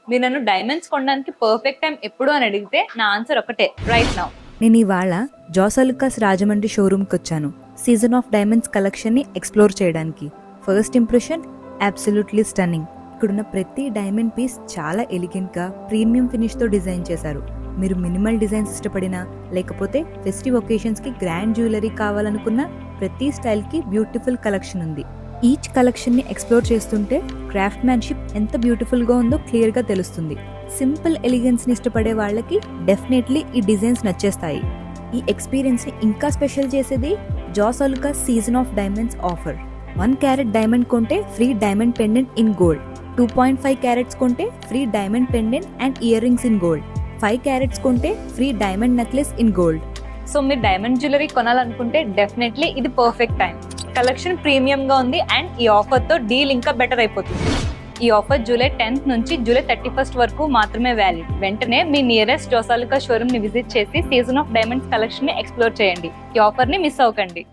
మీరు నన్ను డైమండ్స్ కొనడానికి పర్ఫెక్ట్ టైం ఎప్పుడు అని అడిగితే నా ఆన్సర్ ఒకటే, రైట్ నౌ. నేను ఇవాళ జాసాలుకాస్ రాజమండ్రి షోరూమ్కి వచ్చాను సీజన్ ఆఫ్ డైమండ్స్ కలెక్షన్ని ఎక్స్ప్లోర్ చేయడానికి. First impression absolutely stunning. ఇక్కడున్న ప్రతి డైమండ్ పీస్ చాలా ఎలిగెంట్గా ప్రీమియం ఫినిష్తో డిజైన్ చేశారు. మీరు మినిమల్ డిజైన్స్ ఇష్టపడినా లేకపోతే ఫెస్టివ్ ఒకేషన్స్కి గ్రాండ్ జ్యువెలరీ కావాలనుకున్న ప్రతి స్టైల్కి బ్యూటిఫుల్ కలెక్షన్ ఉంది. ఈచ్ కలెక్షన్ని ఎక్స్ప్లోర్ చేస్తుంటే క్రాఫ్ట్ మ్యాన్షిప్ ఎంత బ్యూటిఫుల్గా ఉందో క్లియర్గా తెలుస్తుంది. సింపుల్ ఎలిగెన్స్ని ఇష్టపడే వాళ్ళకి డెఫినెట్లీ ఈ డిజైన్స్ నచ్చేస్తాయి. ఈ ఎక్స్పీరియన్స్ని ఇంకా స్పెషల్ చేసేది Jos Alukkas season of diamonds offer. 1 carat diamond కొంటే free diamond pendant in gold, 2.5 carats కొంటే free diamond pendant and ear rings in gold, 5 carats కొంటే free diamond necklace in gold. So మీరు డైమండ్ జ్యువెలరీ కొనాలనుకుంటే definitely ఇది perfect time. Collection ప్రీమియంగా ఉంది and ఈ ఆఫర్తో deal ఇంకా బెటర్ అయిపోతుంది. ఈ ఆఫర్ జూలై 10th నుంచి జూలై 31st వరకు మాత్రమే వ్యాలిడ్. వెంటనే మీ నియరెస్ట్ జాసాలుకాస్ షోరూమ్ ని విజిట్ చేసి సీజన్ ఆఫ్ డైమండ్స్ కలెక్షన్ ని ఎక్స్ప్లోర్ చేయండి. ఈ ఆఫర్ ని మిస్ అవ్వకండి.